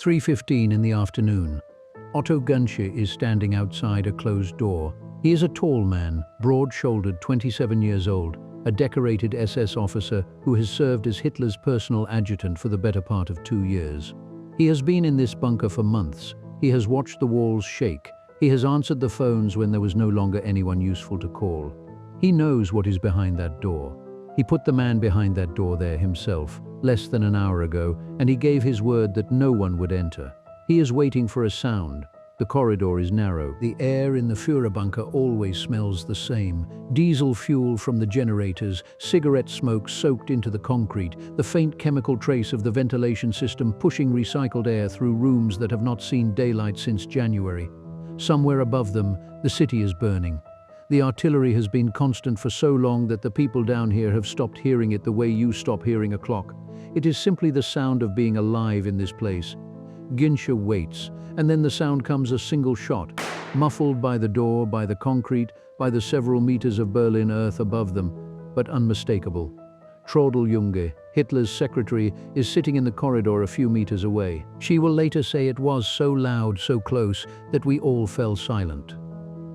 3:15 in the afternoon. Otto Gunshot is standing outside a closed door. He is a tall man, broad-shouldered, 27 years old, a decorated SS officer who has served as Hitler's personal adjutant for the better part of 2 years. He has been in this bunker for months. He has watched the walls shake. He has answered the phones when there was no longer anyone useful to call. He knows what is behind that door. He put the man behind that door there himself, less than an hour ago, and he gave his word that no one would enter. He is waiting for a sound. The corridor is narrow. The air in the fuhrerbunker always smells the same. Diesel fuel from the generators, cigarette smoke soaked into the concrete, the faint chemical trace of the ventilation system pushing recycled air through rooms that have not seen daylight since January. Somewhere above them, the city is burning. The artillery has been constant for so long that the people down here have stopped hearing it the way you stop hearing a clock. It is simply the sound of being alive in this place. Gunshot waits, and then the sound comes, a single shot, muffled by the door, by the concrete, by the several meters of Berlin earth above them, but unmistakable. Traudl Junge, Hitler's secretary, is sitting in the corridor a few meters away. She will later say it was so loud, so close, that we all fell silent.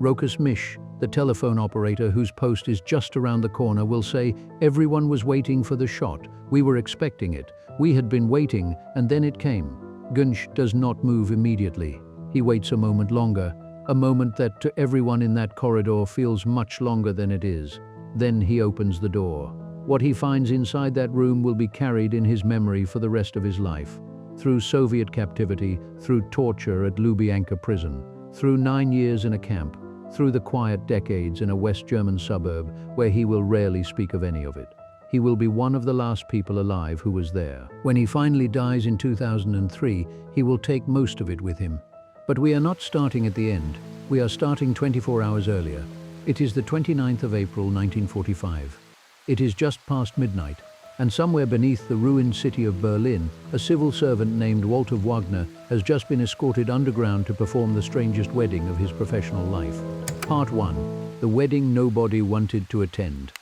Rokas Mish, the telephone operator whose post is just around the corner, will say, everyone was waiting for the shot. We were expecting it. We had been waiting, and then it came. Gunsh does not move immediately. He waits a moment longer, a moment that to everyone in that corridor feels much longer than it is. Then he opens the door. What he finds inside that room will be carried in his memory for the rest of his life. Through Soviet captivity, through torture at Lubyanka prison, through 9 years in a camp, through the quiet decades in a West German suburb where he will rarely speak of any of it. He will be one of the last people alive who was there. When he finally dies in 2003, he will take most of it with him. But we are not starting at the end. We are starting 24 hours earlier. It is the 29th of April, 1945. It is just past midnight, and somewhere beneath the ruined city of Berlin, a civil servant named Walter Wagner has just been escorted underground to perform the strangest wedding of his professional life. Part 1. The wedding nobody wanted to attend.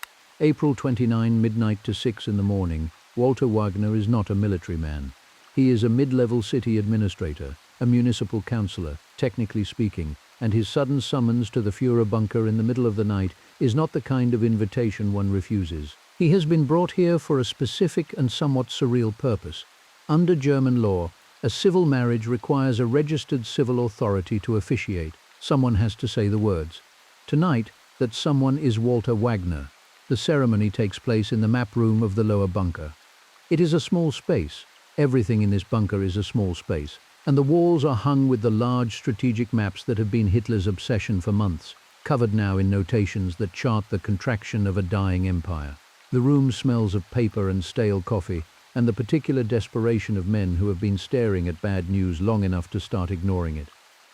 April 29, midnight to 6 in the morning. Walter Wagner is not a military man. He is a mid-level city administrator, a municipal councillor, technically speaking, and his sudden summons to the fuhrerbunker in the middle of the night is not the kind of invitation one refuses. He has been brought here for a specific and somewhat surreal purpose. Under German law, a civil marriage requires a registered civil authority to officiate. Someone has to say the words. Tonight, that someone is Walter Wagner. The ceremony takes place in the map room of the lower bunker. It is a small space. Everything in this bunker is a small space, and the walls are hung with the large strategic maps that have been Hitler's obsession for months, covered now in notations that chart the contraction of a dying empire. The room smells of paper and stale coffee, and the particular desperation of men who have been staring at bad news long enough to start ignoring it.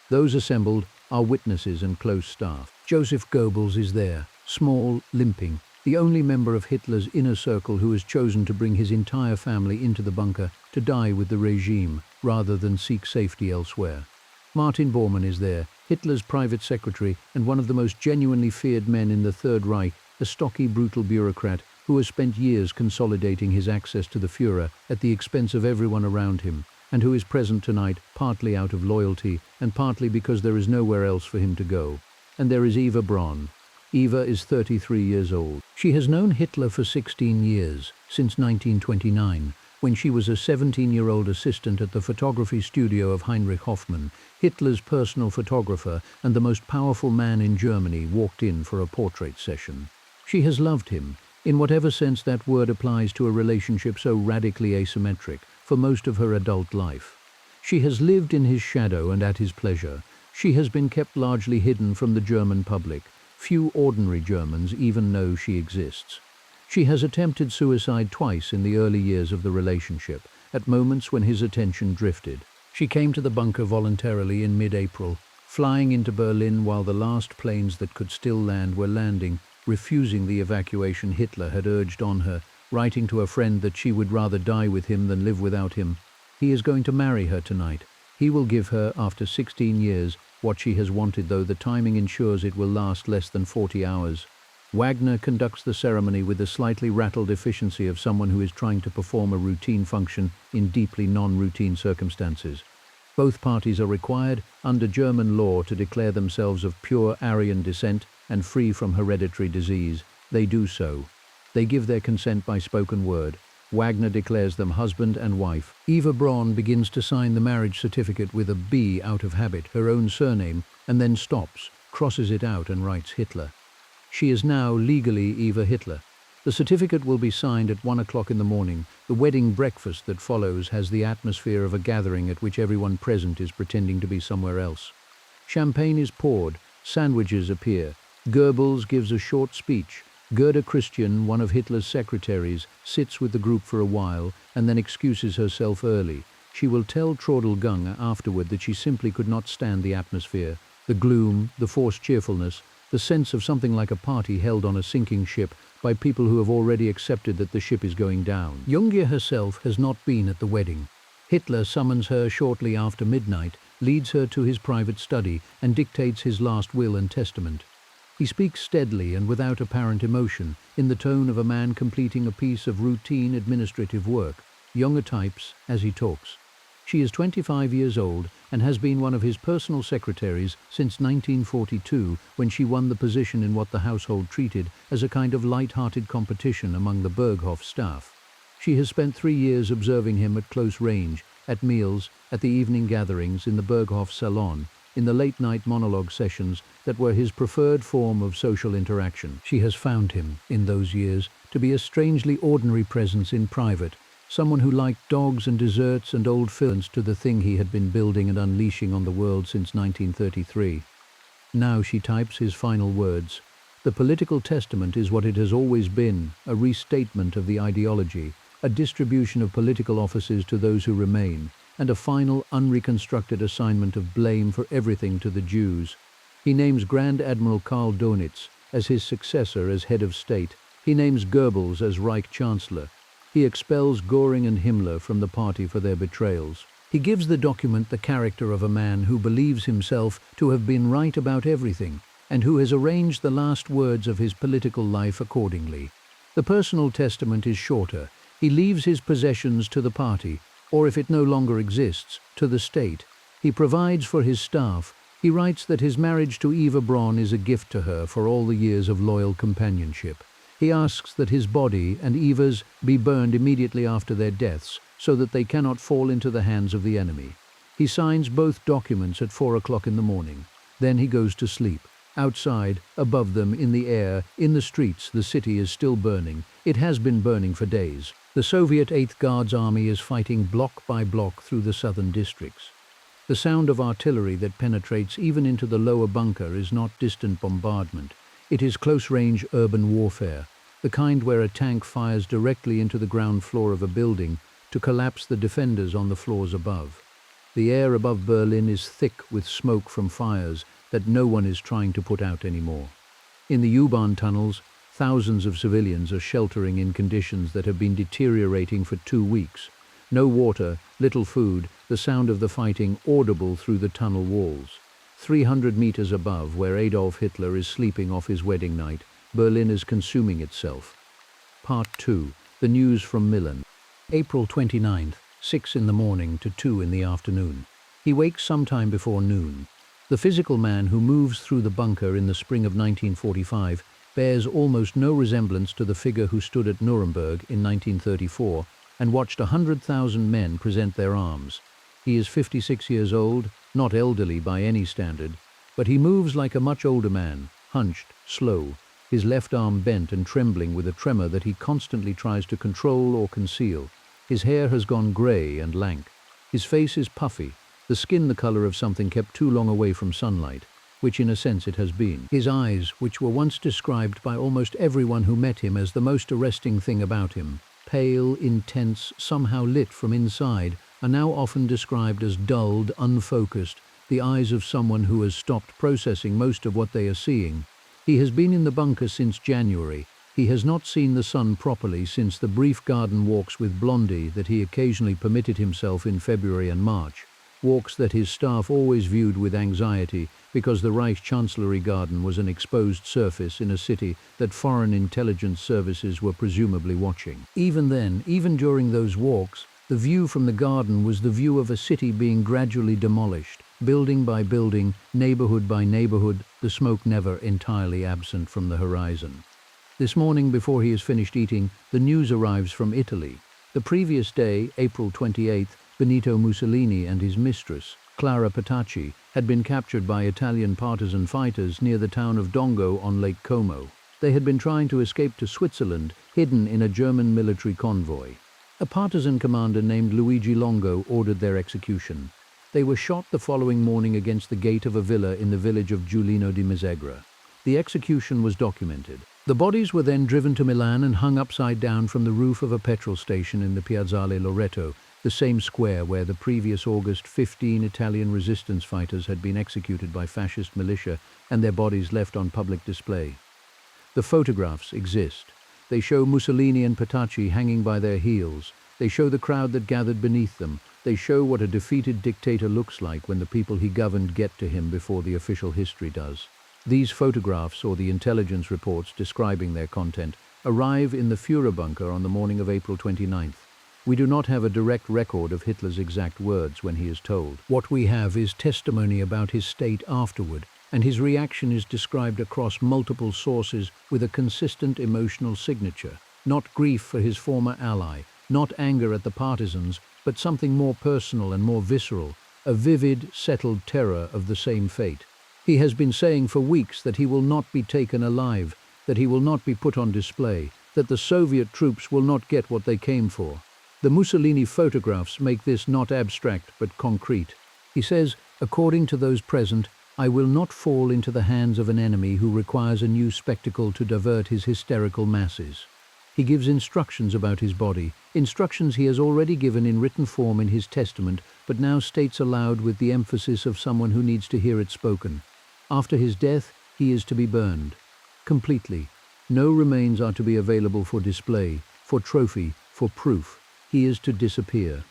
Those assembled are witnesses and close staff. Joseph Goebbels is there, small, limping, the only member of Hitler's inner circle who has chosen to bring his entire family into the bunker to die with the regime rather than seek safety elsewhere. Martin Bormann is there, Hitler's private secretary and one of the most genuinely feared men in the Third Reich, a stocky, brutal bureaucrat who has spent years consolidating his access to the Führer at the expense of everyone around him, and who is present tonight partly out of loyalty and partly because there is nowhere else for him to go. And there is Eva Braun. Eva is 33 years old. She has known Hitler for 16 years, since 1929, when she was a 17-year-old assistant at the photography studio of Heinrich Hoffmann. Hitler's personal photographer and the most powerful man in Germany walked in for a portrait session. She has loved him, in whatever sense that word applies to a relationship so radically asymmetric, for most of her adult life. She has lived in his shadow and at his pleasure. She has been kept largely hidden from the German public. Few ordinary Germans even know she exists. She has attempted suicide twice in the early years of the relationship, at moments when his attention drifted. She came to the bunker voluntarily in mid-April, flying into Berlin while the last planes that could still land were landing, refusing the evacuation Hitler had urged on her, writing to a friend that she would rather die with him than live without him. He is going to marry her tonight. He will give her, after 16 years, what she has wanted, though the timing ensures it will last less than 40 hours. Wagner conducts the ceremony with the slightly rattled efficiency of someone who is trying to perform a routine function in deeply non-routine circumstances. Both parties are required, under German law, to declare themselves of pure Aryan descent and free from hereditary disease. They do so. They give their consent by spoken word. Wagner declares them husband and wife. Eva Braun begins to sign the marriage certificate with a B out of habit, her own surname, and then stops, crosses it out and writes Hitler. She is now legally Eva Hitler. The certificate will be signed at 1 o'clock in the morning. The wedding breakfast that follows has the atmosphere of a gathering at which everyone present is pretending to be somewhere else. Champagne is poured, sandwiches appear. Goebbels gives a short speech. Gerda Christian, one of Hitler's secretaries, sits with the group for a while and then excuses herself early. She will tell Traudl Gunge afterward that she simply could not stand the atmosphere, the gloom, the forced cheerfulness, the sense of something like a party held on a sinking ship by people who have already accepted that the ship is going down. Junge herself has not been at the wedding. Hitler summons her shortly after midnight, leads her to his private study, and dictates his last will and testament. He speaks steadily and without apparent emotion, in the tone of a man completing a piece of routine administrative work. Junge types as he talks. She is 25 years old and has been one of his personal secretaries since 1942, when she won the position in what the household treated as a kind of light-hearted competition among the Berghof staff. She has spent 3 years observing him at close range, at meals, at the evening gatherings, in the Berghof salon, in the late-night monologue sessions that were his preferred form of social interaction. She has found him, in those years, to be a strangely ordinary presence in private, someone who liked dogs and desserts and old films to the thing he had been building and unleashing on the world since 1933. Now she types his final words. The political testament is what it has always been, a restatement of the ideology, a distribution of political offices to those who remain, and a final, unreconstructed assignment of blame for everything to the Jews. He names Grand Admiral Karl Dönitz as his successor as head of state. He names Goebbels as Reich Chancellor. He expels Göring and Himmler from the party for their betrayals. He gives the document the character of a man who believes himself to have been right about everything, and who has arranged the last words of his political life accordingly. The personal testament is shorter. He leaves his possessions to the party, or if it no longer exists, to the state. He provides for his staff. He writes that his marriage to Eva Braun is a gift to her for all the years of loyal companionship. He asks that his body and Eva's be burned immediately after their deaths, so that they cannot fall into the hands of the enemy. He signs both documents at 4 o'clock in the morning. Then he goes to sleep. Outside, above them, in the air, in the streets, the city is still burning. It has been burning for days. The Soviet 8th Guards Army is fighting block by block through the southern districts. The sound of artillery that penetrates even into the lower bunker is not distant bombardment. It is close-range urban warfare, the kind where a tank fires directly into the ground floor of a building to collapse the defenders on the floors above. The air above Berlin is thick with smoke from fires that no one is trying to put out anymore. In the U-Bahn tunnels, thousands of civilians are sheltering in conditions that have been deteriorating for 2 weeks. No water, little food, the sound of the fighting audible through the tunnel walls. 300 meters above, where Adolf Hitler is sleeping off his wedding night, Berlin is consuming itself. Part 2. The news from Milan. April 29th, 6 in the morning to 2 in the afternoon. He wakes sometime before noon. The physical man who moves through the bunker in the spring of 1945 bears almost no resemblance to the figure who stood at Nuremberg in 1934 and watched 100,000 men present their arms. He is 56 years old, not elderly by any standard, but he moves like a much older man, hunched, slow, his left arm bent and trembling with a tremor that he constantly tries to control or conceal. His hair has gone grey and lank. His face is puffy, the skin the color of something kept too long away from sunlight, which in a sense it has been. His eyes, which were once described by almost everyone who met him as the most arresting thing about him, pale, intense, somehow lit from inside, are now often described as dulled, unfocused, the eyes of someone who has stopped processing most of what they are seeing. He has been in the bunker since January. He has not seen the sun properly since the brief garden walks with Blondie that he occasionally permitted himself in February and March, walks that his staff always viewed with anxiety because the Reich Chancellery garden was an exposed surface in a city that foreign intelligence services were presumably watching. Even then, even during those walks, The view from the garden was the view of a city being gradually demolished, building by building, neighborhood by neighborhood, the smoke never entirely absent from the horizon. This morning, before he has finished eating, the news arrives from Italy. The previous day, April 28th, Benito Mussolini and his mistress, Clara Petacci, had been captured by Italian partisan fighters near the town of Dongo on Lake Como. They had been trying to escape to Switzerland, hidden in a German military convoy. A partisan commander named Luigi Longo ordered their execution. They were shot the following morning against the gate of a villa in the village of Giulino di Mesegra. The execution was documented. The bodies were then driven to Milan and hung upside down from the roof of a petrol station in the Piazzale Loreto, the same square where the previous August 15 Italian resistance fighters had been executed by fascist militia and their bodies left on public display. The photographs exist. They show Mussolini and Petacci hanging by their heels. They show the crowd that gathered beneath them. They show what a defeated dictator looks like when the people he governed get to him before the official history does. These photographs, or the intelligence reports describing their content, arrive in the fuhrerbunker on the morning of April 29th. We do not have a direct record of Hitler's exact words when he is told. What we have is testimony about his state afterward, and his reaction is described across multiple sources with a consistent emotional signature. Not grief for his former ally, not anger at the partisans, but something more personal and more visceral, a vivid, settled terror of the same fate. He has been saying for weeks that he will not be taken alive, that he will not be put on display, that the Soviet troops will not get what they came for. The Mussolini photographs make this not abstract but concrete. He says, according to those present, I will not fall into the hands of an enemy who requires a new spectacle to divert his hysterical masses. He gives instructions about his body, instructions he has already given in written form in his testament, but now states aloud with the emphasis of someone who needs to hear it spoken. After his death, he is to be burned. Completely. No remains are to be available for display, for trophy, for proof. He is to disappear.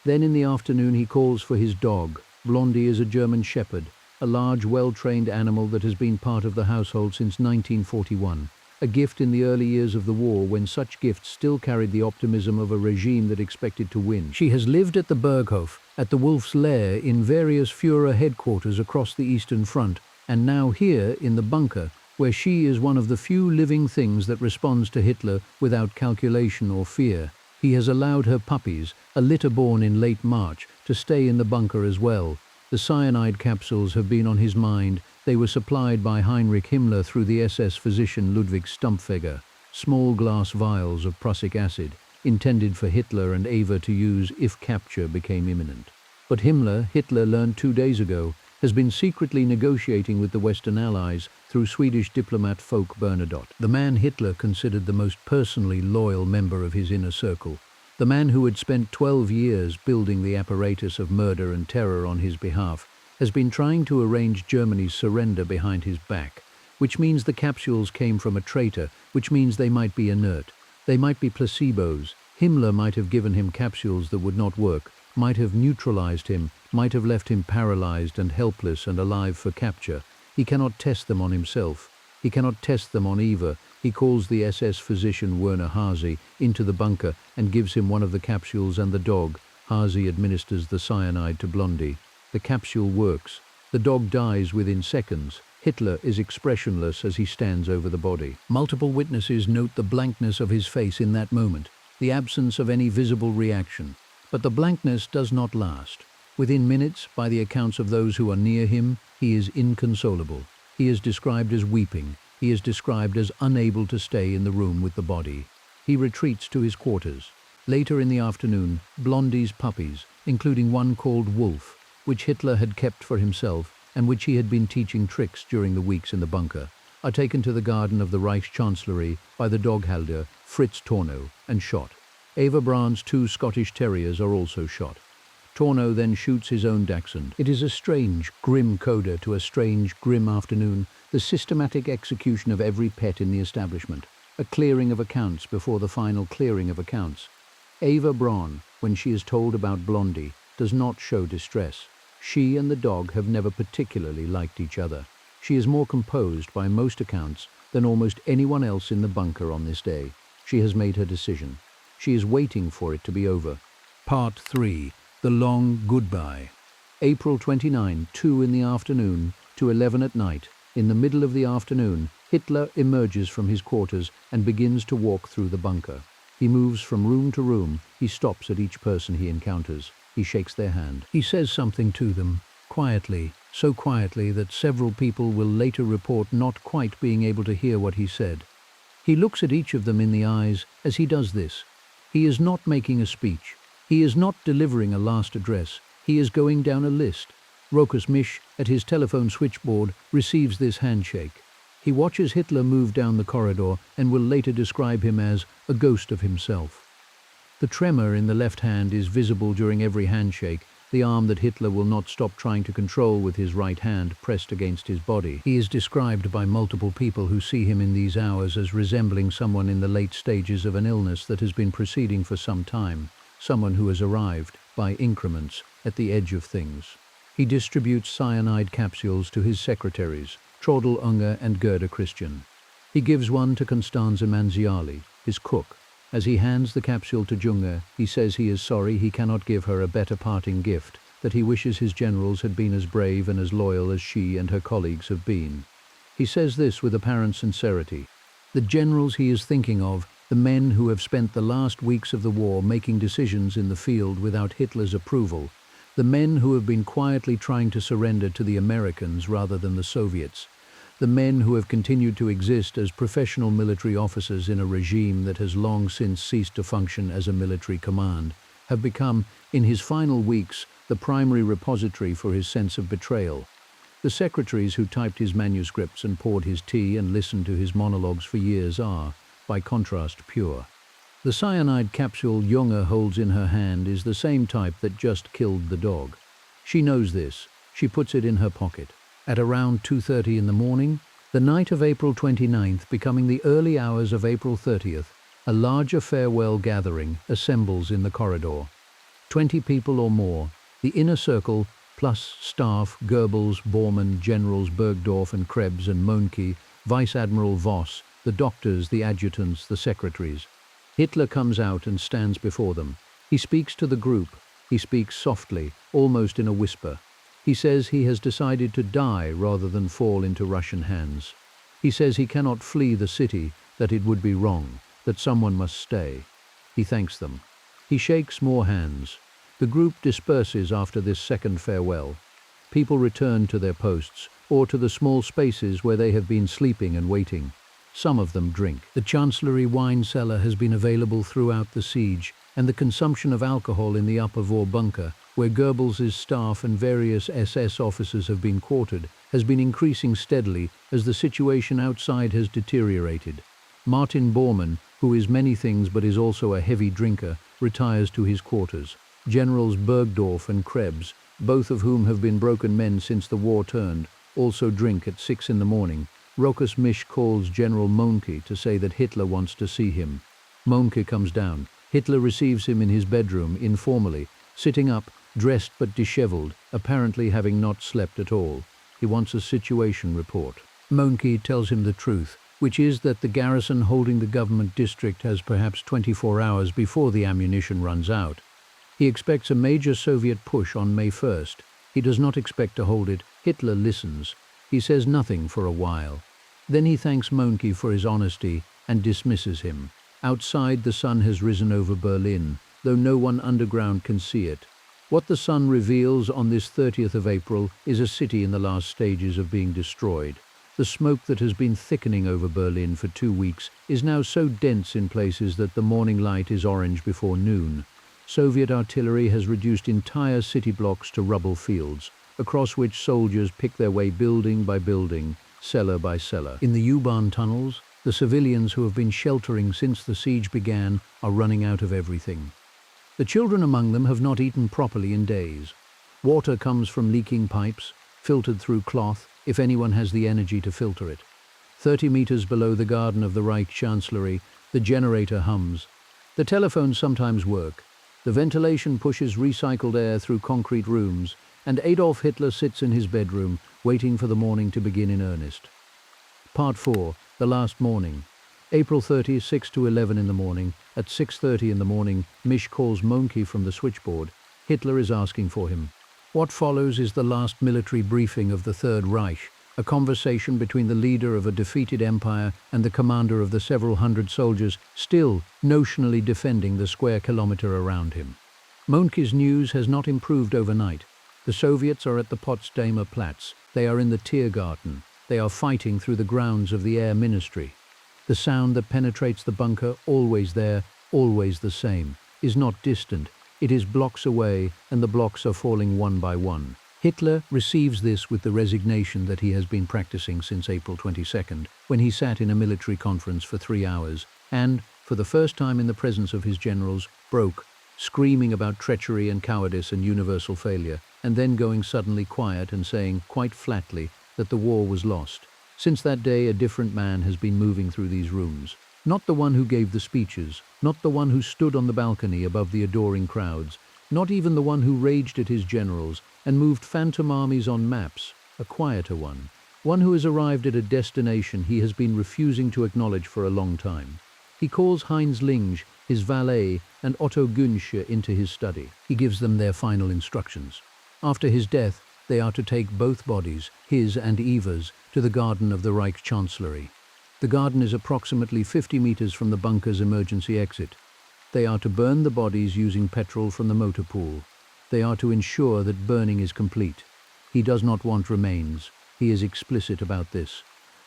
Then in the afternoon he calls for his dog. Blondie is a German shepherd, a large, well-trained animal that has been part of the household since 1941. A gift in the early years of the war when such gifts still carried the optimism of a regime that expected to win. She has lived at the Berghof, at the Wolf's Lair, in various Führer headquarters across the Eastern Front, and now here in the bunker, where she is one of the few living things that responds to Hitler without calculation or fear. He has allowed her puppies, a litter born in late March, to stay in the bunker as well. The cyanide capsules have been on his mind. They were supplied by Heinrich Himmler through the SS physician Ludwig Stumpfegger, small glass vials of prussic acid, intended for Hitler and Eva to use if capture became imminent. But Hitler learned 2 days ago, has been secretly negotiating with the Western Allies through Swedish diplomat Folke Bernadotte, the man Hitler considered the most personally loyal member of his inner circle, the man who had spent 12 years building the apparatus of murder and terror on his behalf, has been trying to arrange Germany's surrender behind his back, which means the capsules came from a traitor, which means they might be inert, they might be placebos. Himmler might have given him capsules that would not work, might have neutralized him, might have left him paralyzed and helpless and alive for capture. He cannot test them on himself. He cannot test them on Eva. He calls the SS physician Werner Haase into the bunker and gives him one of the capsules and the dog. Haase administers the cyanide to Blondie. The capsule works. The dog dies within seconds. Hitler is expressionless as he stands over the body. Multiple witnesses note the blankness of his face in that moment, the absence of any visible reaction. But the blankness does not last. Within minutes, by the accounts of those who are near him, he is inconsolable. He is described as weeping. He is described as unable to stay in the room with the body. He retreats to his quarters. Later in the afternoon, Blondie's puppies, including one called Wolf, which Hitler had kept for himself and which he had been teaching tricks during the weeks in the bunker, are taken to the garden of the Reichschancellery by the doghalter Fritz Tornow and shot. Eva Braun's 2 Scottish Terriers are also shot. Tornow then shoots his own dachshund. It is a strange, grim coda to a strange, grim afternoon, the systematic execution of every pet in the establishment, a clearing of accounts before the final clearing of accounts. Eva Braun, when she is told about Blondie, does not show distress. She and the dog have never particularly liked each other. She is more composed by most accounts than almost anyone else in the bunker on this day. She has made her decision. She is waiting for it to be over. Part 3. The Long Goodbye. April 29, 2 in the afternoon to 11 at night. In the middle of the afternoon, Hitler emerges from his quarters and begins to walk through the bunker. He moves from room to room. He stops at each person he encounters. He shakes their hand. He says something to them, quietly, so quietly that several people will later report not quite being able to hear what he said. He looks at each of them in the eyes as he does this. He is not making a speech. He is not delivering a last address. He is going down a list. Rokas Misch, at his telephone switchboard, receives this handshake. He watches Hitler move down the corridor and will later describe him as a ghost of himself. The tremor in the left hand is visible during every handshake, the arm that Hitler will not stop trying to control with his right hand pressed against his body. He is described by multiple people who see him in these hours as resembling someone in the late stages of an illness that has been proceeding for some time. Someone who has arrived, by increments, at the edge of things. He distributes cyanide capsules to his secretaries, Traudl Unger and Gerda Christian. He gives one to Constanze Manziali, his cook. As he hands the capsule to Junger, he says he is sorry he cannot give her a better parting gift, that he wishes his generals had been as brave and as loyal as she and her colleagues have been. He says this with apparent sincerity. The generals he is thinking of, the men who have spent the last weeks of the war making decisions in the field without Hitler's approval, the men who have been quietly trying to surrender to the Americans rather than the Soviets, the men who have continued to exist as professional military officers in a regime that has long since ceased to function as a military command, have become, in his final weeks, the primary repository for his sense of betrayal. The secretaries who typed his manuscripts and poured his tea and listened to his monologues for years are, by contrast, pure. The cyanide capsule Junger holds in her hand is the same type that just killed the dog. She knows this. She puts it in her pocket. At around 2:30 in the morning, the night of April 29th becoming the early hours of April 30th, a larger farewell gathering assembles in the corridor. 20 people or more, the inner circle, plus staff, Goebbels, Bormann, Generals Bergdorf and Krebs and Mohnke, Vice Admiral Voss, the doctors, the adjutants, the secretaries. Hitler comes out and stands before them. He speaks to the group. He speaks softly, almost in a whisper. He says he has decided to die rather than fall into Russian hands. He says he cannot flee the city, that it would be wrong, that someone must stay. He thanks them. He shakes more hands. The group disperses after this second farewell. People return to their posts, or to the small spaces where they have been sleeping and waiting. Some of them drink. The Chancellery wine cellar has been available throughout the siege, and the consumption of alcohol in the upper Vorbunker, where Goebbels' staff and various SS officers have been quartered, has been increasing steadily as the situation outside has deteriorated. Martin Bormann, who is many things but is also a heavy drinker, retires to his quarters. Generals Bergdorf and Krebs, both of whom have been broken men since the war turned, also drink at 6 in the morning. Rokas Misch calls General Mohnke to say that Hitler wants to see him. Mohnke comes down. Hitler receives him in his bedroom, informally, sitting up, dressed but disheveled, apparently having not slept at all. He wants a situation report. Mohnke tells him the truth, which is that the garrison holding the government district has perhaps 24 hours before the ammunition runs out. He expects a major Soviet push on May 1st. He does not expect to hold it. Hitler listens. He says nothing for a while. Then he thanks Mohnke for his honesty and dismisses him. Outside, the sun has risen over Berlin, though no one underground can see it. What the sun reveals on this 30th of April is a city in the last stages of being destroyed. The smoke that has been thickening over Berlin for 2 weeks is now so dense in places that the morning light is orange before noon. Soviet artillery has reduced entire city blocks to rubble fields, across which soldiers pick their way building by building, cellar by cellar. In the U-Bahn tunnels, the civilians who have been sheltering since the siege began are running out of everything. The children among them have not eaten properly in days. Water comes from leaking pipes, filtered through cloth, if anyone has the energy to filter it. 30 meters below the garden of the Reich Chancellery, the generator hums. The telephones sometimes work. The ventilation pushes recycled air through concrete rooms, and Adolf Hitler sits in his bedroom, waiting for the morning to begin in earnest. Part 4. The Last Morning. April 30, 6 to 11 in the morning. At 6:30 in the morning, Misch calls Mohnke from the switchboard. Hitler is asking for him. What follows is the last military briefing of the Third Reich, a conversation between the leader of a defeated empire and the commander of the several hundred soldiers still notionally defending the square kilometer around him. Mohnke's news has not improved overnight. The Soviets are at the Potsdamer Platz. They are in the Tiergarten. They are fighting through the grounds of the Air Ministry. The sound that penetrates the bunker, always there, always the same, is not distant. It is blocks away, and the blocks are falling one by one. Hitler receives this with the resignation that he has been practicing since April 22nd, when he sat in a military conference for 3 hours and, for the first time in the presence of his generals, broke, screaming about treachery and cowardice and universal failure, and then going suddenly quiet and saying, quite flatly, that the war was lost. Since that day, a different man has been moving through these rooms. Not the one who gave the speeches, not the one who stood on the balcony above the adoring crowds, not even the one who raged at his generals and moved phantom armies on maps, a quieter one who has arrived at a destination he has been refusing to acknowledge for a long time. He calls Heinz Linge, his valet, and Otto Gunshot into his study. He gives them their final instructions. After his death, they are to take both bodies, his and Eva's, to the garden of the Reich Chancellery. The garden is approximately 50 meters from the bunker's emergency exit. They are to burn the bodies using petrol from the motor pool. They are to ensure that burning is complete. He does not want remains. He is explicit about this.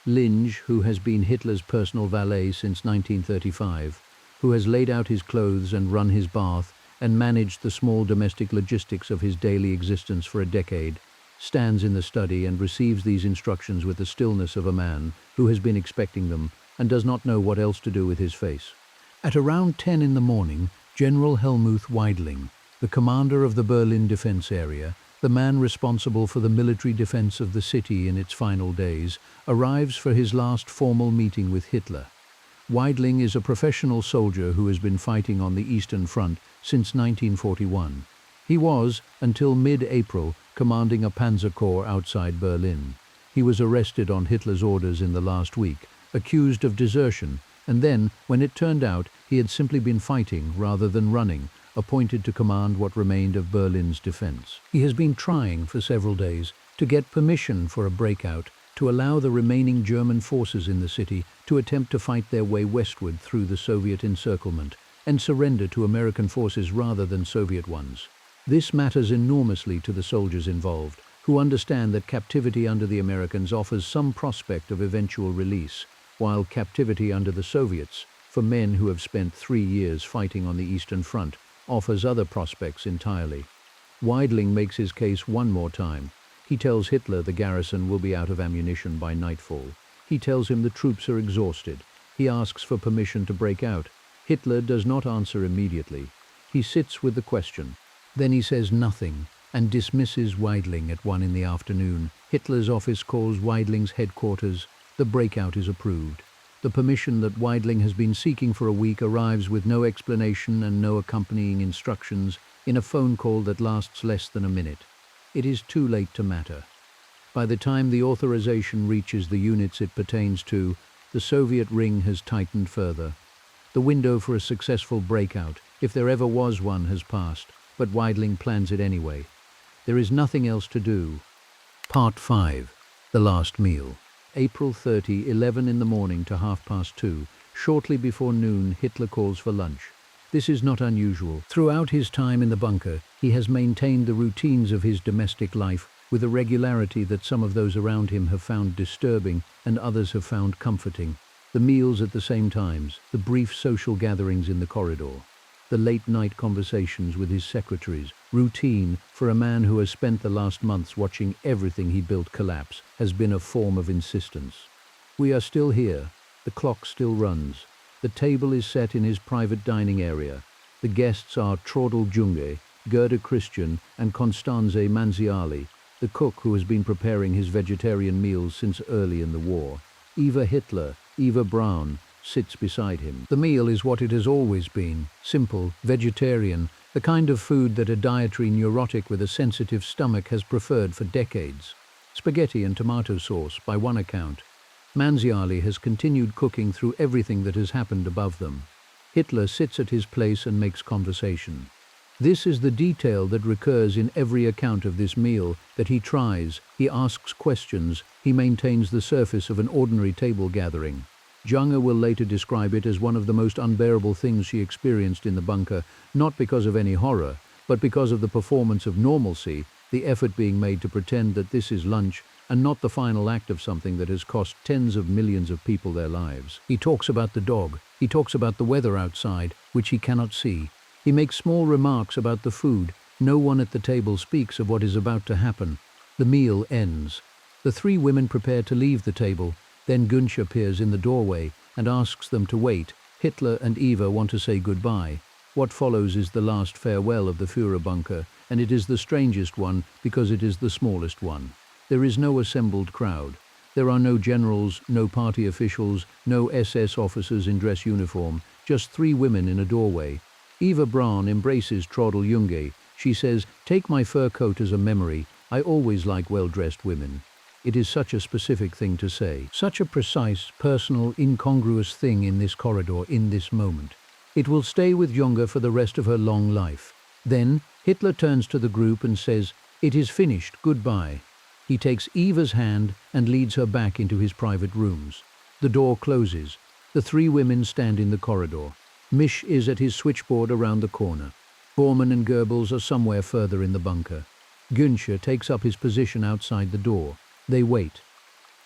Linge, who has been Hitler's personal valet since 1935, who has laid out his clothes and run his bath and managed the small domestic logistics of his daily existence for a decade, stands in the study and receives these instructions with the stillness of a man who has been expecting them and does not know what else to do with his face. At around 10 in the morning, General Helmuth Weidling, the commander of the Berlin defense area, the man responsible for the military defense of the city in its final days, arrives for his last formal meeting with Hitler. Weidling is a professional soldier who has been fighting on the Eastern Front since 1941. He was, until mid-April, commanding a panzer corps outside Berlin. He was arrested on Hitler's orders in the last week, accused of desertion, and then, when it turned out he had simply been fighting rather than running, appointed to command what remained of Berlin's defense. He has been trying for several days to get permission for a breakout to allow the remaining German forces in the city to attempt to fight their way westward through the Soviet encirclement and surrender to American forces rather than Soviet ones. This matters enormously to the soldiers involved, who understand that captivity under the Americans offers some prospect of eventual release, while captivity under the Soviets, for men who have spent 3 years fighting on the Eastern Front, offers other prospects entirely. Weidling makes his case one more time. He tells Hitler the garrison will be out of ammunition by nightfall. He tells him the troops are exhausted. He asks for permission to break out. Hitler does not answer immediately. He sits with the question. Then he says nothing and dismisses Weidling at 1 in the afternoon. Hitler's office calls Weidling's headquarters. The breakout is approved. The permission that Weidling has been seeking for a week arrives with no explanation and no accompanying instructions in a phone call that lasts less than a minute. It is too late to matter. By the time the authorization reaches the units it pertains to, the Soviet ring has tightened further. The window for a successful breakout, if there ever was one, has passed, but Weidling plans it anyway. There is nothing else to do. Part 5. The Last Meal. April 30, 11 in the morning to 2:30. Shortly before noon, Hitler calls for lunch. This is not unusual. Throughout his time in the bunker, he has maintained the routines of his domestic life with a regularity that some of those around him have found disturbing and others have found comforting. The meals at the same times, the brief social gatherings in the corridor, the late-night conversations with his secretaries, routine for a man who has spent the last months watching everything he built collapse, has been a form of insistence. We are still here. The clock still runs. The table is set in his private dining area. The guests are Traudl Junge, Gerda Christian, and Constanze Manziali, the cook who has been preparing his vegetarian meals since early in the war. Eva Hitler, Eva Braun, sits beside him. The meal is what it has always been, simple, vegetarian, the kind of food that a dietary neurotic with a sensitive stomach has preferred for decades. Spaghetti and tomato sauce, by one account. Manziali has continued cooking through everything that has happened above them. Hitler sits at his place and makes conversation. This is the detail that recurs in every account of this meal, that he tries, he asks questions, he maintains the surface of an ordinary table gathering. Junge will later describe it as one of the most unbearable things she experienced in the bunker, not because of any horror, but because of the performance of normalcy, the effort being made to pretend that this is lunch and not the final act of something that has cost tens of millions of people their lives. He talks about the dog. He talks about the weather outside, which he cannot see. He makes small remarks about the food. No one at the table speaks of what is about to happen. The meal ends. The three women prepare to leave the table. Then Gunshot appears in the doorway and asks them to wait. Hitler and Eva want to say goodbye. What follows is the last farewell of the fuhrerbunker, and it is the strangest one because it is the smallest one. There is no assembled crowd. There are no generals, no party officials, no SS officers in dress uniform, just three women in a doorway. Eva Braun embraces Trödel Junge. She says, "Take my fur coat as a memory. I always like well-dressed women." It is such a specific thing to say, such a precise, personal, incongruous thing in this corridor, in this moment. It will stay with Junge for the rest of her long life. Then Hitler turns to the group and says, "It is finished, goodbye." He takes Eva's hand and leads her back into his private rooms. The door closes. The three women stand in the corridor. Misch is at his switchboard around the corner. Bormann and Goebbels are somewhere further in the bunker. Günsche takes up his position outside the door. They wait.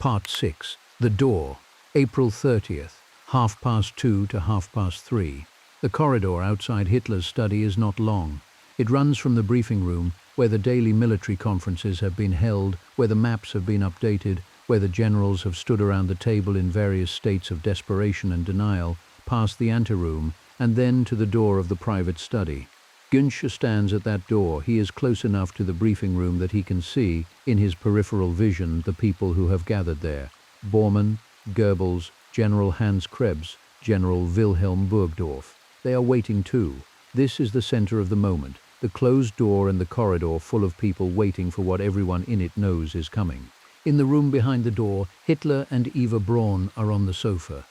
Part 6. The Door. April 30th, 2:30 to 3:30. The corridor outside Hitler's study is not long. It runs from the briefing room, where the daily military conferences have been held, where the maps have been updated, where the generals have stood around the table in various states of desperation and denial, past the anteroom, and then to the door of the private study. Günsche stands at that door. He is close enough to the briefing room that he can see, in his peripheral vision, the people who have gathered there. Bormann, Goebbels, General Hans Krebs, General Wilhelm Burgdorf. They are waiting too. This is the center of the moment. The closed door and the corridor full of people waiting for what everyone in it knows is coming. In the room behind the door, Hitler and Eva Braun are on the sofa.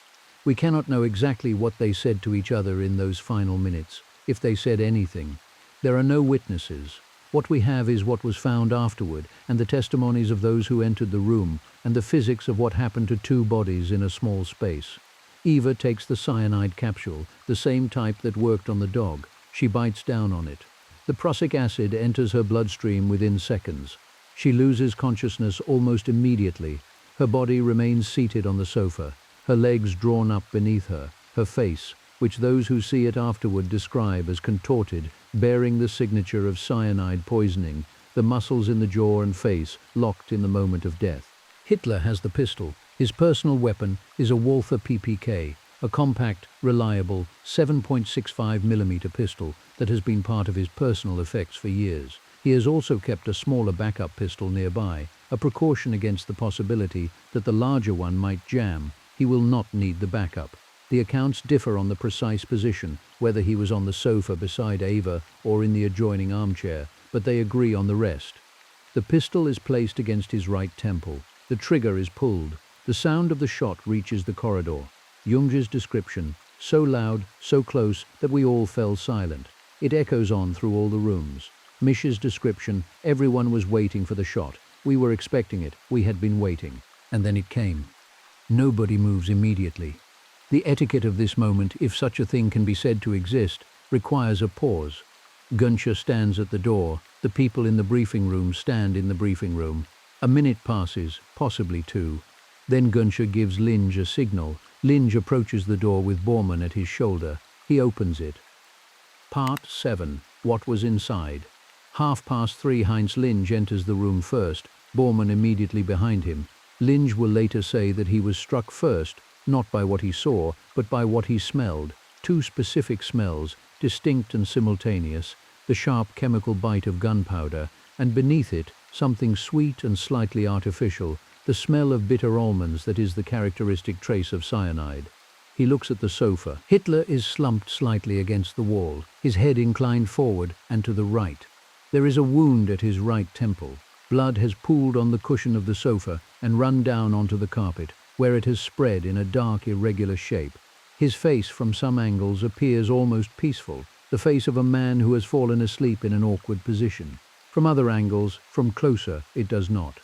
We cannot know exactly what they said to each other in those final minutes, if they said anything. There are no witnesses. What we have is what was found afterward, and the testimonies of those who entered the room, and the physics of what happened to two bodies in a small space. Eva takes the cyanide capsule, the same type that worked on the dog. She bites down on it. The prussic acid enters her bloodstream within seconds. She loses consciousness almost immediately. Her body remains seated on the sofa, her legs drawn up beneath her, her face, which those who see it afterward describe as contorted, bearing the signature of cyanide poisoning, the muscles in the jaw and face locked in the moment of death. Hitler has the pistol. His personal weapon is a Walther PPK, a compact, reliable 7.65mm pistol that has been part of his personal effects for years. He has also kept a smaller backup pistol nearby, a precaution against the possibility that the larger one might jam. He will not need the backup. The accounts differ on the precise position, whether he was on the sofa beside Eva or in the adjoining armchair, but they agree on the rest. The pistol is placed against his right temple. The trigger is pulled. The sound of the shot reaches the corridor. Junge's description, so loud, so close that we all fell silent. It echoes on through all the rooms. Misch's description, everyone was waiting for the shot. We were expecting it. We had been waiting. And then it came. Nobody moves immediately. The etiquette of this moment, if such a thing can be said to exist, requires a pause. Günsche stands at the door. The people in the briefing room stand in the briefing room. A minute passes, possibly two. Then Günsche gives Linge a signal. Linge approaches the door with Bormann at his shoulder. He opens it. Part 7. What was inside? 3:30 Heinz Linge enters the room first, Bormann immediately behind him. Linge will later say that he was struck first, not by what he saw, but by what he smelled. Two specific smells, distinct and simultaneous, the sharp chemical bite of gunpowder, and beneath it, something sweet and slightly artificial, the smell of bitter almonds that is the characteristic trace of cyanide. He looks at the sofa. Hitler is slumped slightly against the wall, his head inclined forward and to the right. There is a wound at his right temple. Blood has pooled on the cushion of the sofa and run down onto the carpet, where it has spread in a dark, irregular shape. His face from some angles appears almost peaceful, the face of a man who has fallen asleep in an awkward position. From other angles, from closer, it does not.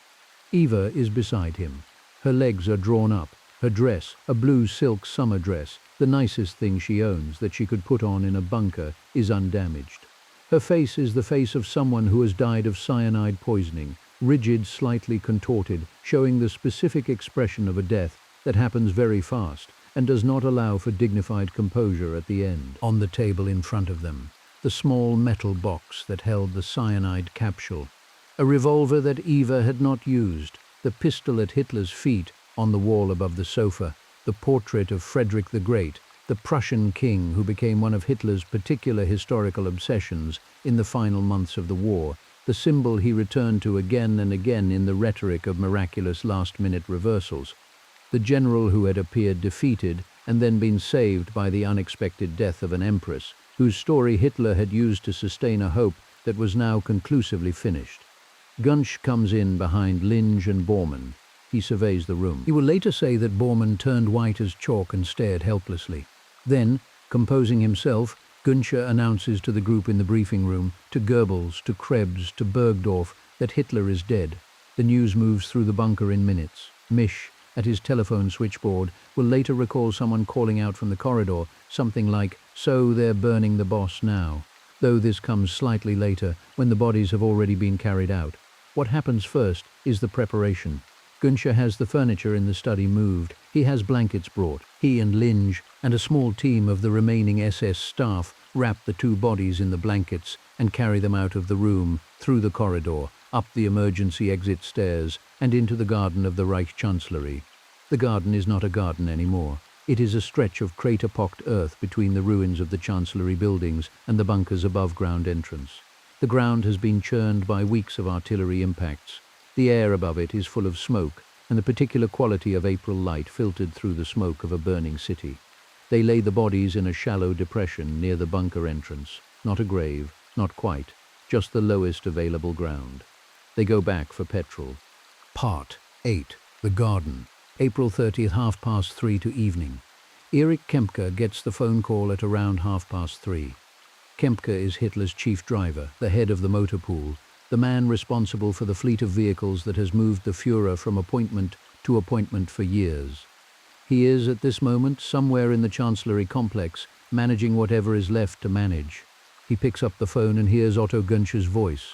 Eva is beside him. Her legs are drawn up. Her dress, a blue silk summer dress, the nicest thing she owns that she could put on in a bunker, is undamaged. Her face is the face of someone who has died of cyanide poisoning, rigid, slightly contorted, showing the specific expression of a death that happens very fast and does not allow for dignified composure at the end. On the table in front of them, the small metal box that held the cyanide capsule, a revolver that Eva had not used, the pistol at Hitler's feet, on the wall above the sofa, the portrait of Frederick the Great, the Prussian king who became one of Hitler's particular historical obsessions in the final months of the war, the symbol he returned to again and again in the rhetoric of miraculous last-minute reversals, the general who had appeared defeated and then been saved by the unexpected death of an empress, whose story Hitler had used to sustain a hope that was now conclusively finished. Gunsh comes in behind Linge and Bormann. He surveys the room. He will later say that Bormann turned white as chalk and stared helplessly. Then, composing himself, Günsche announces to the group in the briefing room, to Goebbels, to Krebs, to Bergdorf, that Hitler is dead. The news moves through the bunker in minutes. Misch, at his telephone switchboard, will later recall someone calling out from the corridor, something like, "So they're burning the boss now," though this comes slightly later, when the bodies have already been carried out. What happens first is the preparation. Günsche has the furniture in the study moved. He has blankets brought. He and Linge and a small team of the remaining SS staff wrap the two bodies in the blankets and carry them out of the room, through the corridor, up the emergency exit stairs, and into the garden of the Reich Chancellery. The garden is not a garden anymore. It is a stretch of crater-pocked earth between the ruins of the Chancellery buildings and the bunker's above-ground entrance. The ground has been churned by weeks of artillery impacts. The air above it is full of smoke, and the particular quality of April light filtered through the smoke of a burning city. They lay the bodies in a shallow depression near the bunker entrance. Not a grave, not quite, just the lowest available ground. They go back for petrol. Part 8. The Garden. April 30th, 3:30 to evening. Erich Kempka gets the phone call at around 3:30. Kempka is Hitler's chief driver, the head of the motor pool, the man responsible for the fleet of vehicles that has moved the Führer from appointment to appointment for years. He is, at this moment, somewhere in the Chancellery complex, managing whatever is left to manage. He picks up the phone and hears Otto Gunsche's voice.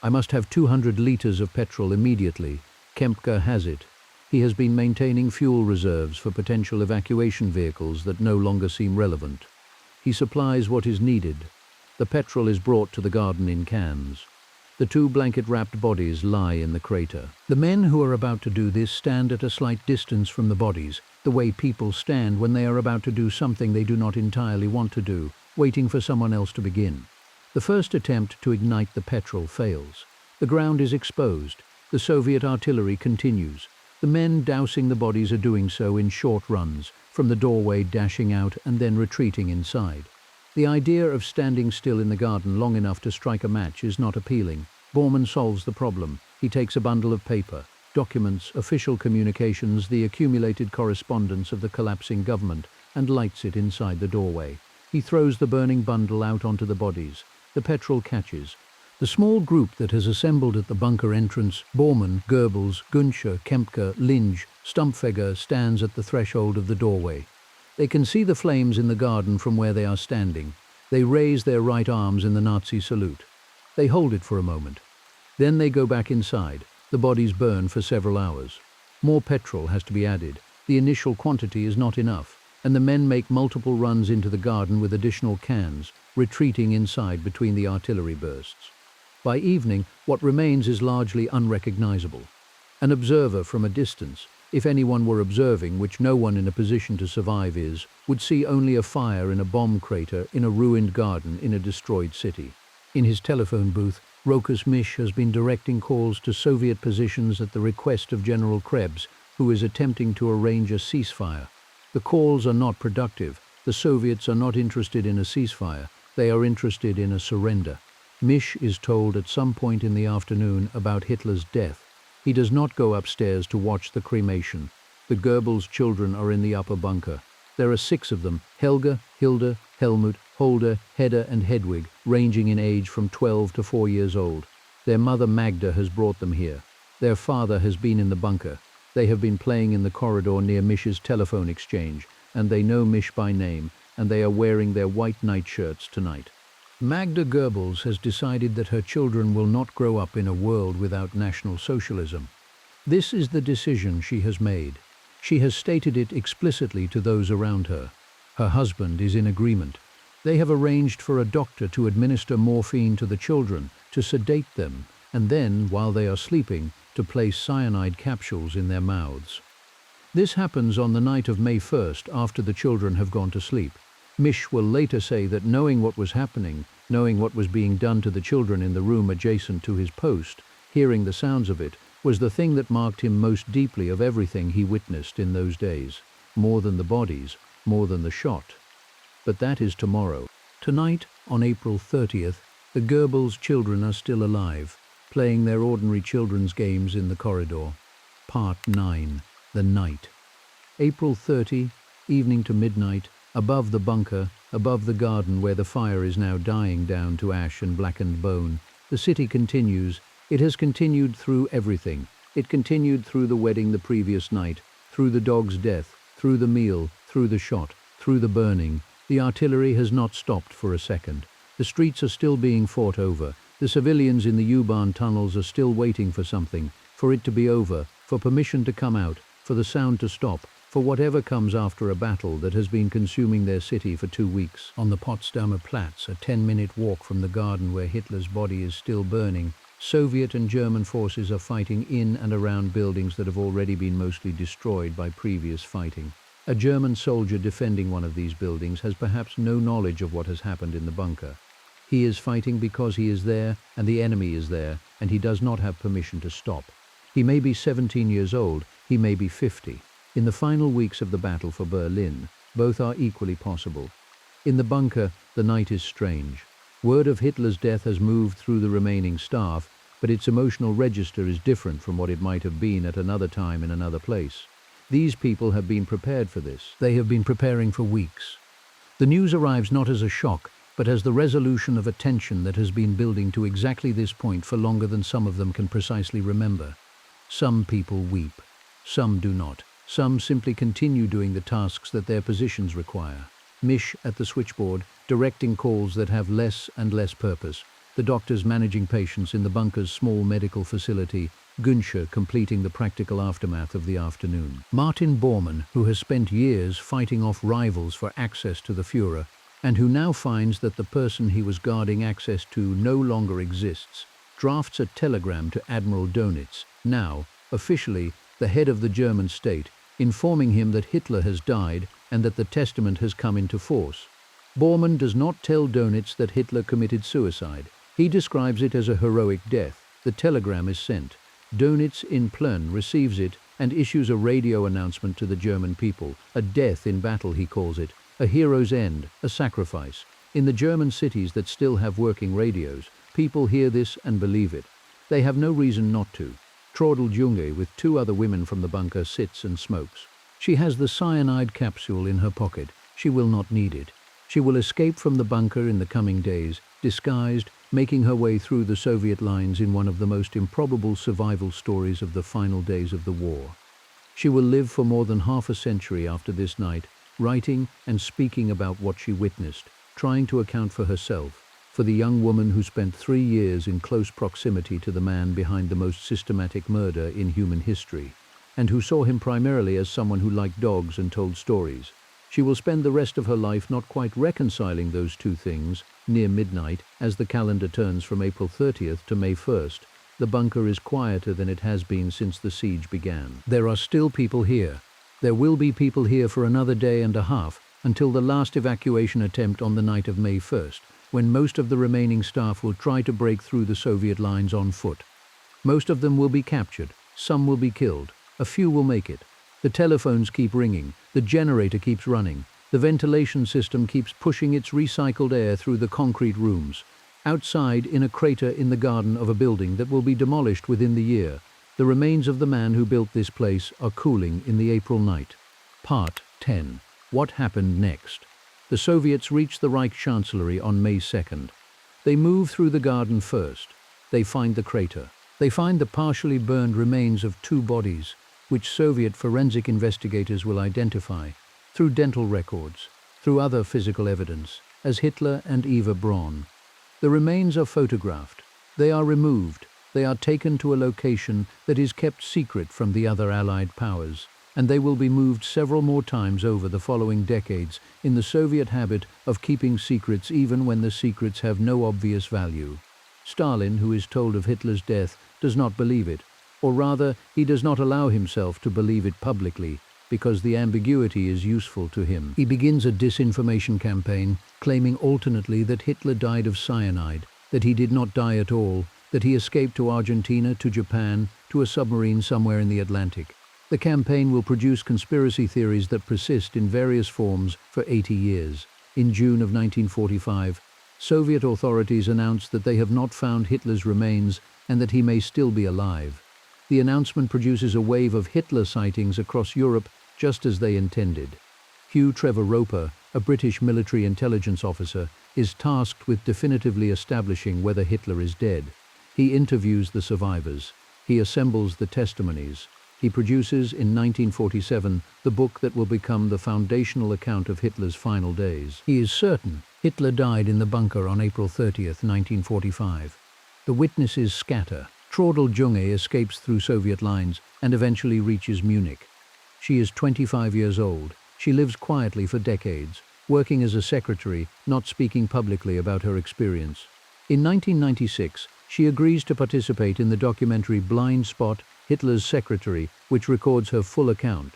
"I must have 200 liters of petrol immediately." Kempka has it. He has been maintaining fuel reserves for potential evacuation vehicles that no longer seem relevant. He supplies what is needed. The petrol is brought to the garden in cans. The two blanket-wrapped bodies lie in the crater. The men who are about to do this stand at a slight distance from the bodies, the way people stand when they are about to do something they do not entirely want to do, waiting for someone else to begin. The first attempt to ignite the petrol fails. The ground is exposed. The Soviet artillery continues. The men dousing the bodies are doing so in short runs, from the doorway dashing out and then retreating inside. The idea of standing still in the garden long enough to strike a match is not appealing. Bormann solves the problem. He takes a bundle of paper, documents, official communications, the accumulated correspondence of the collapsing government, and lights it inside the doorway. He throws the burning bundle out onto the bodies. The petrol catches. The small group that has assembled at the bunker entrance, Bormann, Goebbels, Günsche, Kempka, Linge, Stumpfegger, stands at the threshold of the doorway. They can see the flames in the garden from where they are standing. They raise their right arms in the Nazi salute. They hold it for a moment. Then they go back inside. The bodies burn for several hours. More petrol has to be added. The initial quantity is not enough, and the men make multiple runs into the garden with additional cans, retreating inside between the artillery bursts. By evening, what remains is largely unrecognizable. An observer from a distance, if anyone were observing, which no one in a position to survive is, would see only a fire in a bomb crater in a ruined garden in a destroyed city. In his telephone booth, Rokas Misch has been directing calls to Soviet positions at the request of General Krebs, who is attempting to arrange a ceasefire. The calls are not productive. The Soviets are not interested in a ceasefire. They are interested in a surrender. Misch is told at some point in the afternoon about Hitler's death. He does not go upstairs to watch the cremation. The Goebbels children are in the upper bunker. There are 6 of them: Helga, Hilda, Helmut, Holder, Hedda and Hedwig, ranging in age from 12 to 4 years old. Their mother Magda has brought them here. Their father has been in the bunker. They have been playing in the corridor near Mish's telephone exchange, and they know Mish by name, and they are wearing their white nightshirts tonight. Magda Goebbels has decided that her children will not grow up in a world without National Socialism. This is the decision she has made. She has stated it explicitly to those around her. Her husband is in agreement. They have arranged for a doctor to administer morphine to the children, to sedate them, and then, while they are sleeping, to place cyanide capsules in their mouths. This happens on the night of May 1st, after the children have gone to sleep. Mish will later say that knowing what was happening, knowing what was being done to the children in the room adjacent to his post, hearing the sounds of it, was the thing that marked him most deeply of everything he witnessed in those days, more than the bodies, more than the shot. But that is tomorrow. Tonight, on April 30th, the Goebbels children are still alive, playing their ordinary children's games in the corridor. Part 9. The Night. April 30, evening to midnight, above the bunker, above the garden where the fire is now dying down to ash and blackened bone, the city continues. It has continued through everything. It continued through the wedding the previous night, through the dog's death, through the meal, through the shot, through the burning. The artillery has not stopped for a second. The streets are still being fought over. The civilians in the U-Bahn tunnels are still waiting for something, for it to be over, for permission to come out, for the sound to stop, for whatever comes after a battle that has been consuming their city for 2 weeks. On the Potsdamer Platz, a 10-minute walk from the garden where Hitler's body is still burning, Soviet and German forces are fighting in and around buildings that have already been mostly destroyed by previous fighting. A German soldier defending one of these buildings has perhaps no knowledge of what has happened in the bunker. He is fighting because he is there and the enemy is there, and he does not have permission to stop. He may be 17 years old, he may be 50. In the final weeks of the battle for Berlin, both are equally possible. In the bunker, the night is strange. Word of Hitler's death has moved through the remaining staff, but its emotional register is different from what it might have been at another time in another place. These people have been prepared for this. They have been preparing for weeks. The news arrives not as a shock, but as the resolution of a tension that has been building to exactly this point for longer than some of them can precisely remember. Some people weep. Some do not. Some simply continue doing the tasks that their positions require. Mish at the switchboard, directing calls that have less and less purpose. The doctors managing patients in the bunker's small medical facility. Gunshot completing the practical aftermath of the afternoon. Martin Bormann, who has spent years fighting off rivals for access to the Führer, and who now finds that the person he was guarding access to no longer exists, drafts a telegram to Admiral Dönitz, now, officially, the head of the German state, informing him that Hitler has died and that the testament has come into force. Bormann does not tell Dönitz that Hitler committed suicide. He describes it as a heroic death. The telegram is sent. Dönitz in Plön receives it and issues a radio announcement to the German people. A death in battle, he calls it. A hero's end, a sacrifice. In the German cities that still have working radios, people hear this and believe it. They have no reason not to. Traudl Junge, with 2 other women from the bunker, sits and smokes. She has the cyanide capsule in her pocket. She will not need it. She will escape from the bunker in the coming days, disguised, making her way through the Soviet lines in one of the most improbable survival stories of the final days of the war. She will live for more than half a century after this night, writing and speaking about what she witnessed, trying to account for herself, for the young woman who spent 3 years in close proximity to the man behind the most systematic murder in human history, and who saw him primarily as someone who liked dogs and told stories. She will spend the rest of her life not quite reconciling those 2 things. Near midnight, as the calendar turns from April 30th to May 1st, the bunker is quieter than it has been since the siege began. There are still people here. There will be people here for another day and a half, until the last evacuation attempt on the night of May 1st, when most of the remaining staff will try to break through the Soviet lines on foot. Most of them will be captured, some will be killed, a few will make it. The telephones keep ringing, the generator keeps running, the ventilation system keeps pushing its recycled air through the concrete rooms. Outside, in a crater in the garden of a building that will be demolished within the year, The remains of the man who built this place are cooling in the April night. Part 10. What happened next? The Soviets reached the Reich Chancellery on May 2nd. They move through the garden first. They find the crater. They find the partially burned remains of 2 bodies, which Soviet forensic investigators will identify, through dental records, through other physical evidence, as Hitler and Eva Braun. The remains are photographed. They are removed. They are taken to a location that is kept secret from the other Allied powers, and they will be moved several more times over the following decades in the Soviet habit of keeping secrets even when the secrets have no obvious value. Stalin, who is told of Hitler's death, does not believe it, or rather, he does not allow himself to believe it publicly, because the ambiguity is useful to him. He begins a disinformation campaign, claiming alternately that Hitler died of cyanide, that he did not die at all, that he escaped to Argentina, to Japan, to a submarine somewhere in the Atlantic. The campaign will produce conspiracy theories that persist in various forms for 80 years. In June of 1945, Soviet authorities announced that they have not found Hitler's remains and that he may still be alive. The announcement produces a wave of Hitler sightings across Europe, just as they intended. Hugh Trevor Roper, a British military intelligence officer, is tasked with definitively establishing whether Hitler is dead. He interviews the survivors. He assembles the testimonies. He produces, in 1947, the book that will become the foundational account of Hitler's final days. He is certain Hitler died in the bunker on April 30th, 1945. The witnesses scatter. Traudl Junge escapes through Soviet lines and eventually reaches Munich. She is 25 years old. She lives quietly for decades, working as a secretary, not speaking publicly about her experience. In 1996, she agrees to participate in the documentary Blind Spot, Hitler's Secretary, which records her full account.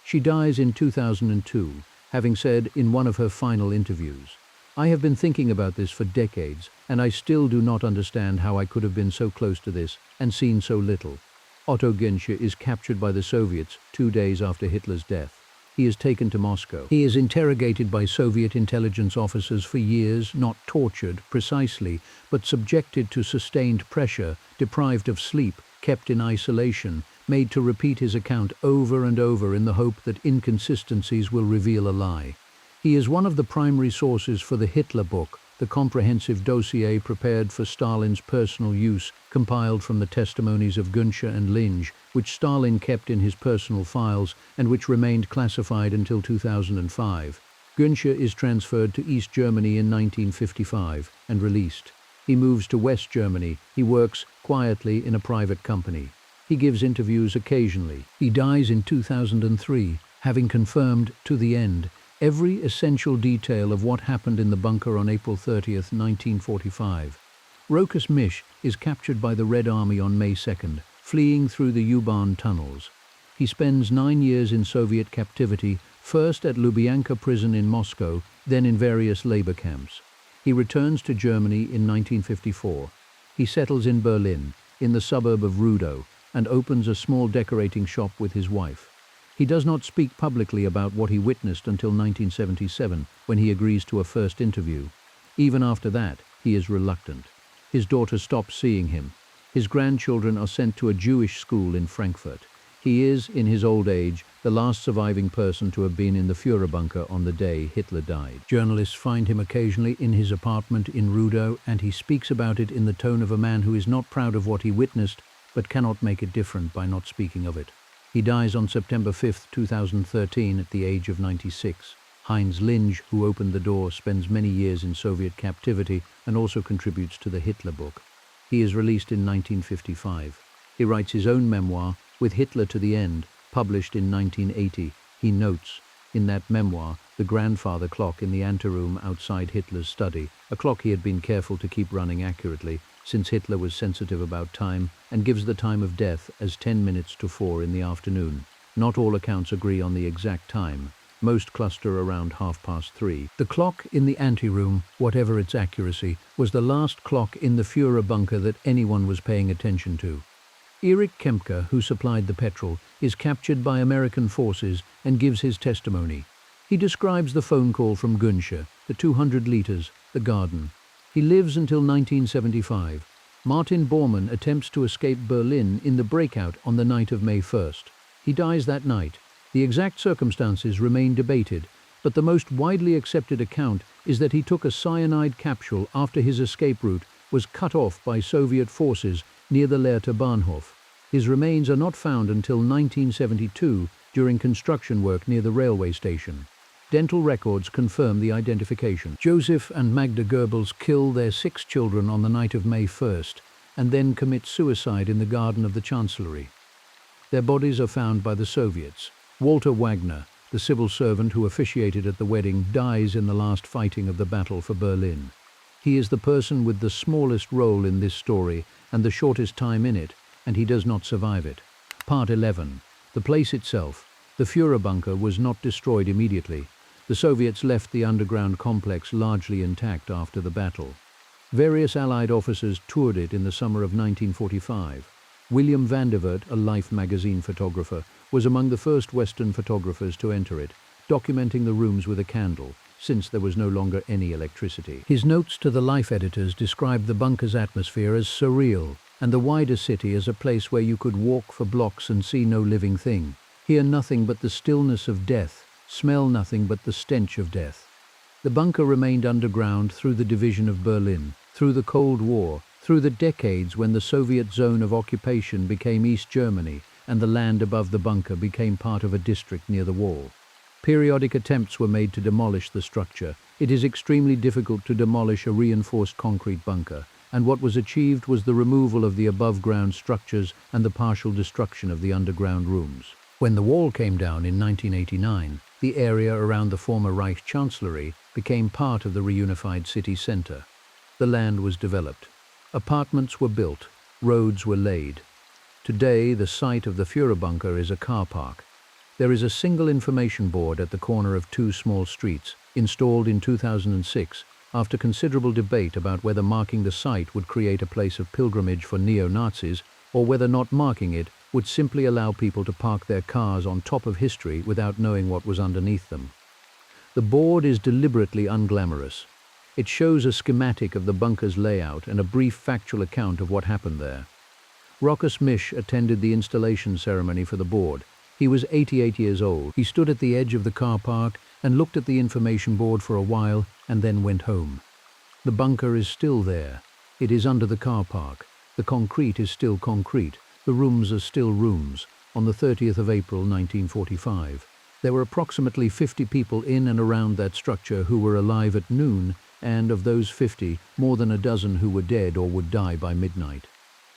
She dies in 2002, having said in one of her final interviews, "I have been thinking about this for decades, and I still do not understand how I could have been so close to this and seen so little." Otto Günsche is captured by the Soviets 2 days after Hitler's death. He is taken to Moscow. He is interrogated by Soviet intelligence officers for years, not tortured, precisely, but subjected to sustained pressure, deprived of sleep, kept in isolation, made to repeat his account over and over in the hope that inconsistencies will reveal a lie. He is one of the primary sources for the Hitler book, the comprehensive dossier prepared for Stalin's personal use, compiled from the testimonies of Günsche and Linge, which Stalin kept in his personal files and which remained classified until 2005. Günsche is transferred to East Germany in 1955 and released. He moves to West Germany. He works quietly in a private company. He gives interviews occasionally. He dies in 2003, having confirmed to the end every essential detail of what happened in the bunker on April 30th, 1945. Rokas Misch is captured by the Red Army on May 2nd, fleeing through the U-Bahn tunnels. He spends 9 years in Soviet captivity, first at Lubyanka prison in Moscow, then in various labor camps. He returns to Germany in 1954. He settles in Berlin, in the suburb of Rudow, and opens a small decorating shop with his wife. He does not speak publicly about what he witnessed until 1977, when he agrees to a first interview. Even after that, he is reluctant. His daughter stops seeing him. His grandchildren are sent to a Jewish school in Frankfurt. He is, in his old age, the last surviving person to have been in the fuhrerbunker on the day Hitler died. Journalists find him occasionally in his apartment in Rudow, and he speaks about it in the tone of a man who is not proud of what he witnessed, but cannot make it different by not speaking of it. He dies on September 5, 2013, at the age of 96. Heinz Linge, who opened the door, spends many years in Soviet captivity and also contributes to the Hitler book. He is released in 1955. He writes his own memoir, With Hitler to the End, published in 1980. He notes, in that memoir, the grandfather clock in the anteroom outside Hitler's study, a clock he had been careful to keep running accurately, since Hitler was sensitive about time, and gives the time of death as 10 minutes to 4 in the afternoon. Not all accounts agree on the exact time. Most cluster around 3:30. The clock in the anteroom, whatever its accuracy, was the last clock in the Führerbunker that anyone was paying attention to. Erich Kempka, who supplied the petrol, is captured by American forces and gives his testimony. He describes the phone call from Günsche, the 200 liters, the garden. He lives until 1975. Martin Bormann attempts to escape Berlin in the breakout on the night of May 1st. He dies that night. The exact circumstances remain debated, but the most widely accepted account is that he took a cyanide capsule after his escape route was cut off by Soviet forces near the Lehrter Bahnhof. His remains are not found until 1972 during construction work near the railway station. Dental records confirm the identification. Joseph and Magda Goebbels kill their 6 children on the night of May 1st and then commit suicide in the garden of the Chancellery. Their bodies are found by the Soviets. Walter Wagner, the civil servant who officiated at the wedding, dies in the last fighting of the battle for Berlin. He is the person with the smallest role in this story and the shortest time in it, and he does not survive it. Part 11. The place itself. The fuhrerbunker was not destroyed immediately. The Soviets left the underground complex largely intact after the battle. Various Allied officers toured it in the summer of 1945. William Vandervert, a Life magazine photographer, was among the first Western photographers to enter it, documenting the rooms with a candle, since there was no longer any electricity. His notes to the Life editors described the bunker's atmosphere as surreal, and the wider city as a place where you could walk for blocks and see no living thing, hear nothing but the stillness of death, smell nothing but the stench of death. The bunker remained underground through the division of Berlin, through the Cold War, through the decades when the Soviet zone of occupation became East Germany and the land above the bunker became part of a district near the wall. Periodic attempts were made to demolish the structure. It is extremely difficult to demolish a reinforced concrete bunker, and what was achieved was the removal of the above-ground structures and the partial destruction of the underground rooms. When the wall came down in 1989, the area around the former Reich Chancellery became part of the reunified city centre. The land was developed. Apartments were built. Roads were laid. Today, the site of the fuhrerbunker is a car park. There is a single information board at the corner of 2 small streets, installed in 2006, after considerable debate about whether marking the site would create a place of pilgrimage for neo-Nazis, or whether not marking it would simply allow people to park their cars on top of history without knowing what was underneath them. The board is deliberately unglamorous. It shows a schematic of the bunker's layout and a brief factual account of what happened there. Rokas Mish attended the installation ceremony for the board. He was 88 years old. He stood at the edge of the car park and looked at the information board for a while and then went home. The bunker is still there. It is under the car park. The concrete is still concrete. The rooms are still rooms. On the 30th of April 1945, there were approximately 50 people in and around that structure who were alive at noon, and of those 50, more than a dozen who were dead or would die by midnight.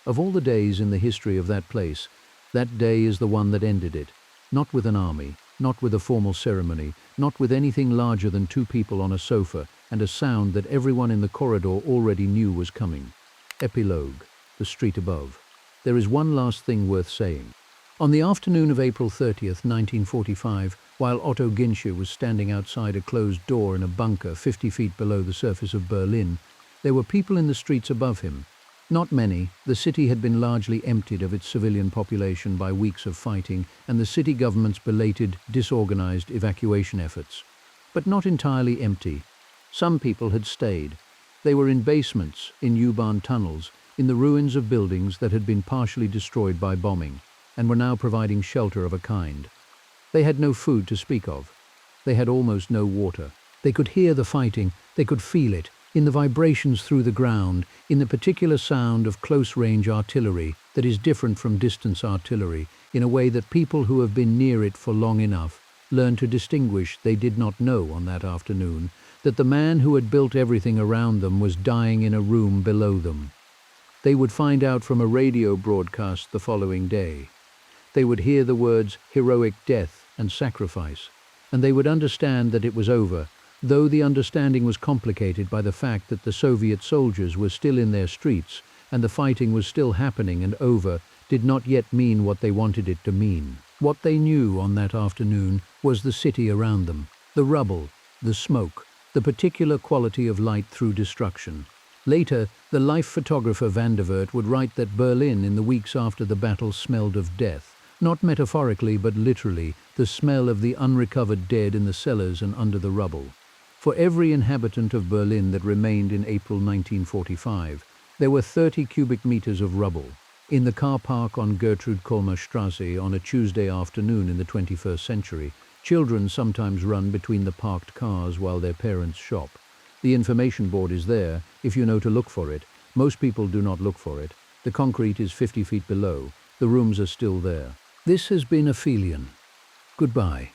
Of all the days in the history of that place, that day is the one that ended it. Not with an army, not with a formal ceremony, not with anything larger than 2 people on a sofa and a sound that everyone in the corridor already knew was coming. Epilogue, the street above. There is one last thing worth saying. On the afternoon of April 30th, 1945, while Otto Ginche was standing outside a closed door in a bunker 50 feet below the surface of Berlin, there were people in the streets above him. Not many. The city had been largely emptied of its civilian population by weeks of fighting and the city government's belated, disorganized evacuation efforts. But not entirely empty. Some people had stayed. They were in basements, in U-Bahn tunnels, in the ruins of buildings that had been partially destroyed by bombing, and were now providing shelter of a kind. They had no food to speak of. They had almost no water. They could hear the fighting, they could feel it, in the vibrations through the ground, in the particular sound of close-range artillery that is different from distance artillery, in a way that people who have been near it for long enough learn to distinguish. They did not know on that afternoon that the man who had built everything around them was dying in a room below them. They would find out from a radio broadcast the following day. They would hear the words heroic death and sacrifice, and they would understand that it was over, though the understanding was complicated by the fact that the Soviet soldiers were still in their streets and the fighting was still happening and over did not yet mean what they wanted it to mean. What they knew on that afternoon was the city around them, the rubble, the smoke, the particular quality of light through destruction. Later, the Life photographer Vandervert would write that Berlin in the weeks after the battle smelled of death, not metaphorically but literally, the smell of the unrecovered dead in the cellars and under the rubble. For every inhabitant of Berlin that remained in April 1945, There were 30 cubic meters of rubble. In the car park on Gertrude Kolmer Straße on a Tuesday afternoon in the 21st century, children sometimes run between the parked cars while their parents shop. The information board is there, if you know to look for it. Most people do not look for it. The concrete is 50 feet below. The rooms are still there. This has been Epilogue. Goodbye.